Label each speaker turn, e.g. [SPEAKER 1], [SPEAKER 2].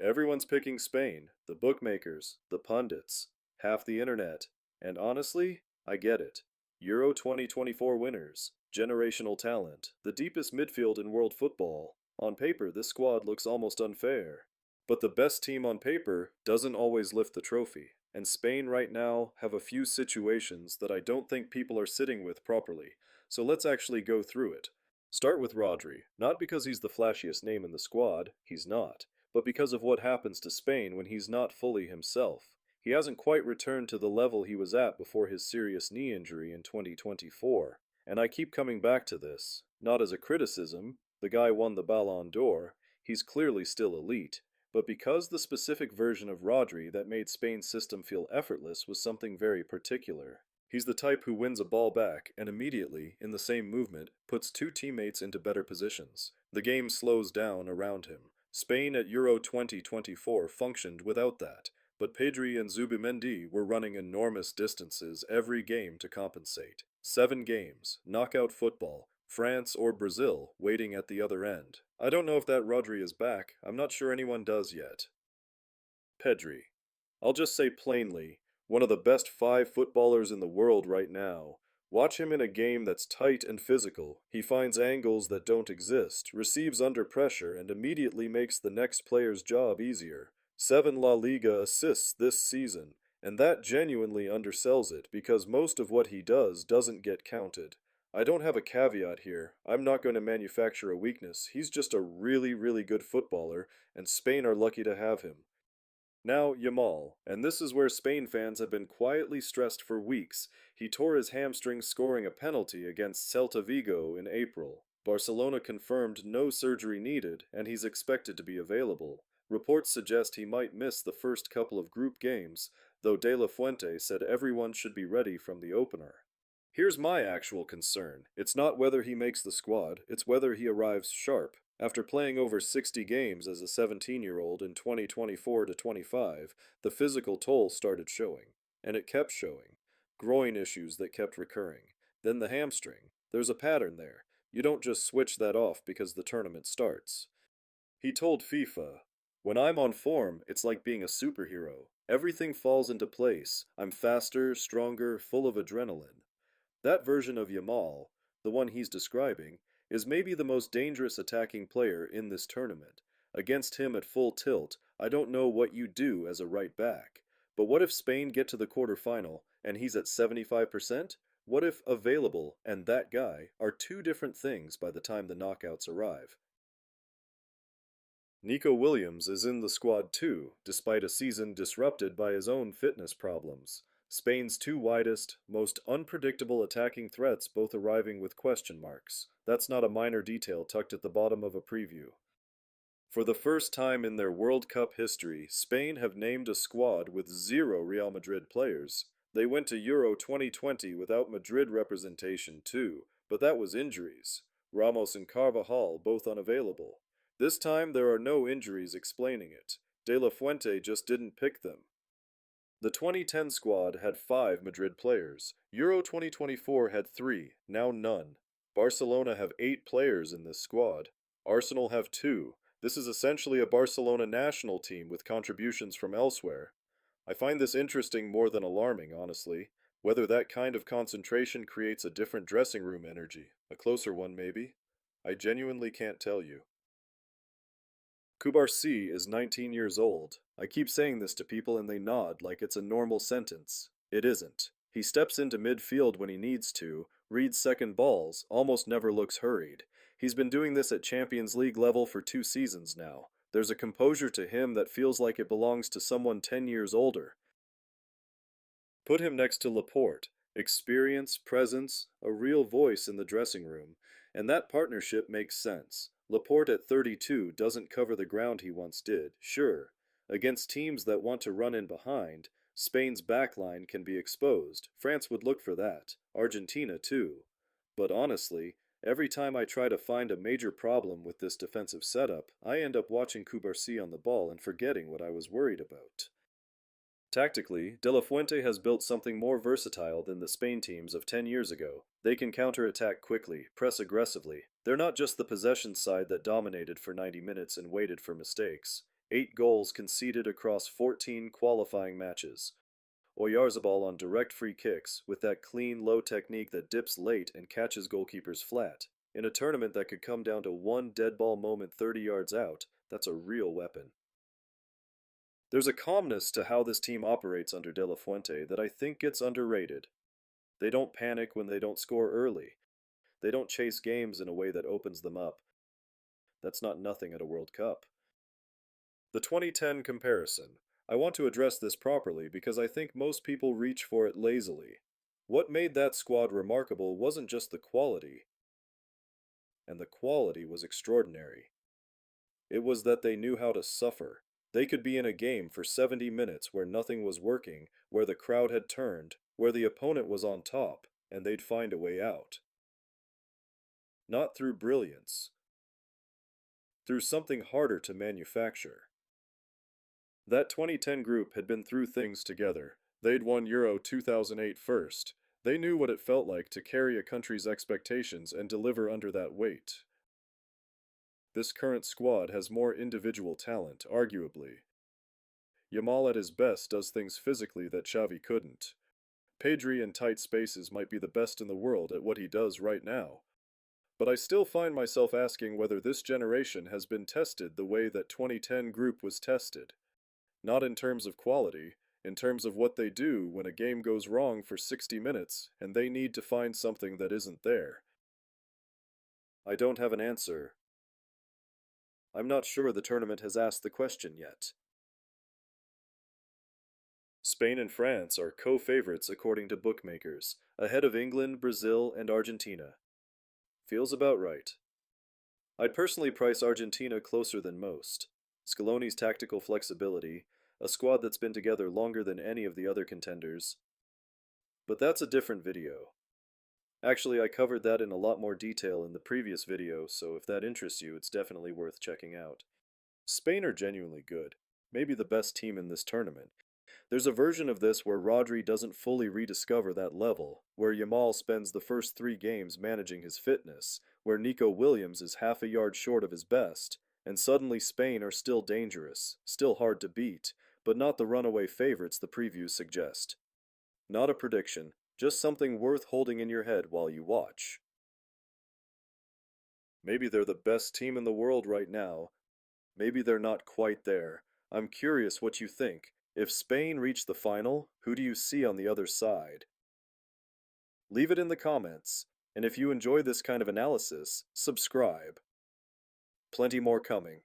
[SPEAKER 1] Everyone's picking Spain, the bookmakers, the pundits, half the internet. And honestly, I get it. Euro 2024 winners, generational talent, the deepest midfield in world football. On paper, this squad looks almost unfair. But the best team on paper doesn't always lift the trophy. And Spain right now have a few situations that I don't think people are sitting with properly. So let's actually go through it. Start with Rodri, not because he's the flashiest name in the squad, he's not, but because of what happens to Spain when he's not fully himself. He hasn't quite returned to the level he was at before his serious knee injury in 2024. And I keep coming back to this, not as a criticism, the guy won the Ballon d'Or, he's clearly still elite, but because the specific version of Rodri that made Spain's system feel effortless was something very particular. He's the type who wins a ball back and immediately, in the same movement, puts two teammates into better positions. The game slows down around him. Spain at Euro 2024 functioned without that, but Pedri and Zubimendi were running enormous distances every game to compensate. 7 games, knockout football, France or Brazil waiting at the other end. I don't know if that Rodri is back, I'm not sure anyone does yet. Pedri. I'll just say plainly, one of the best 5 footballers in the world right now. Watch him in a game that's tight and physical. He finds angles that don't exist, receives under pressure, and immediately makes the next player's job easier. 7 La Liga assists this season, and that genuinely undersells it because most of what he does doesn't get counted. I don't have a caveat here. I'm not going to manufacture a weakness. He's just a really, really good footballer, and Spain are lucky to have him. Now, Yamal, and this is where Spain fans have been quietly stressed for weeks. He tore his hamstring scoring a penalty against Celta Vigo in April. Barcelona confirmed no surgery needed, and he's expected to be available. Reports suggest he might miss the first couple of group games, though De La Fuente said everyone should be ready from the opener. Here's my actual concern. It's not whether he makes the squad, it's whether he arrives sharp. After playing over 60 games as a 17-year-old in 2024 to 25, the physical toll started showing. And it kept showing. Groin issues that kept recurring. Then the hamstring. There's a pattern there. You don't just switch that off because the tournament starts. He told FIFA, "When I'm on form, it's like being a superhero. Everything falls into place. I'm faster, stronger, full of adrenaline." That version of Yamal, the one he's describing, is maybe the most dangerous attacking player in this tournament. Against him at full tilt, I don't know what you do as a right back. But what if Spain get to the quarterfinal and he's at 75%? What if available and that guy are two different things by the time the knockouts arrive? Nico Williams is in the squad too, despite a season disrupted by his own fitness problems. Spain's 2 widest, most unpredictable attacking threats both arriving with question marks. That's not a minor detail tucked at the bottom of a preview. For the first time in their World Cup history, Spain have named a squad with 0 Real Madrid players. They went to Euro 2020 without Madrid representation too, but that was injuries. Ramos and Carvajal both unavailable. This time there are no injuries explaining it. De La Fuente just didn't pick them. The 2010 squad had 5 Madrid players. Euro 2024 had 3, now none. Barcelona have 8 players in this squad. Arsenal have 2. This is essentially a Barcelona national team with contributions from elsewhere. I find this interesting more than alarming, honestly. Whether that kind of concentration creates a different dressing room energy, a closer one maybe, I genuinely can't tell you. Cubarsí is 19 years old. I keep saying this to people and they nod like it's a normal sentence. It isn't. He steps into midfield when he needs to, reads second balls, almost never looks hurried. He's been doing this at Champions League level for 2 seasons now. There's a composure to him that feels like it belongs to someone 10 years older. Put him next to Laporte. Experience, presence, a real voice in the dressing room, and that partnership makes sense. Laporte at 32 doesn't cover the ground he once did, sure. Against teams that want to run in behind, Spain's backline can be exposed. France would look for that. Argentina too. But honestly, every time I try to find a major problem with this defensive setup, I end up watching Cubarsí on the ball and forgetting what I was worried about. Tactically, De La Fuente has built something more versatile than the Spain teams of 10 years ago. They can counterattack quickly, press aggressively. They're not just the possession side that dominated for 90 minutes and waited for mistakes. 8 goals conceded across 14 qualifying matches. Oyarzabal on direct free kicks with that clean, low technique that dips late and catches goalkeepers flat. In a tournament that could come down to one dead ball moment 30 yards out, that's a real weapon. There's a calmness to how this team operates under De La Fuente that I think gets underrated. They don't panic when they don't score early. They don't chase games in a way that opens them up. That's not nothing at a World Cup. The 2010 comparison. I want to address this properly because I think most people reach for it lazily. What made that squad remarkable wasn't just the quality, and the quality was extraordinary. It was that they knew how to suffer. They could be in a game for 70 minutes where nothing was working, where the crowd had turned, where the opponent was on top, and they'd find a way out. Not through brilliance, through something harder to manufacture. That 2010 group had been through things together. They'd won Euro 2008 first. They knew what it felt like to carry a country's expectations and deliver under that weight. This current squad has more individual talent, arguably. Yamal at his best does things physically that Xavi couldn't. Pedri in tight spaces might be the best in the world at what he does right now. But I still find myself asking whether this generation has been tested the way that 2010 group was tested. Not in terms of quality, in terms of what they do when a game goes wrong for 60 minutes and they need to find something that isn't there. I don't have an answer. I'm not sure the tournament has asked the question yet. Spain and France are co-favorites according to bookmakers, ahead of England, Brazil, and Argentina. Feels about right. I'd personally price Argentina closer than most. Scaloni's tactical flexibility, a squad that's been together longer than any of the other contenders. But that's a different video. Actually, I covered that in a lot more detail in the previous video, so if that interests you, it's definitely worth checking out. Spain are genuinely good, maybe the best team in this tournament. There's a version of this where Rodri doesn't fully rediscover that level, where Yamal spends the first 3 games managing his fitness, where Nico Williams is half a yard short of his best, and suddenly Spain are still dangerous, still hard to beat, but not the runaway favorites the previews suggest. Not a prediction, just something worth holding in your head while you watch. Maybe they're the best team in the world right now. Maybe they're not quite there. I'm curious what you think. If Spain reach the final, who do you see on the other side? Leave it in the comments, and if you enjoy this kind of analysis, subscribe. Plenty more coming.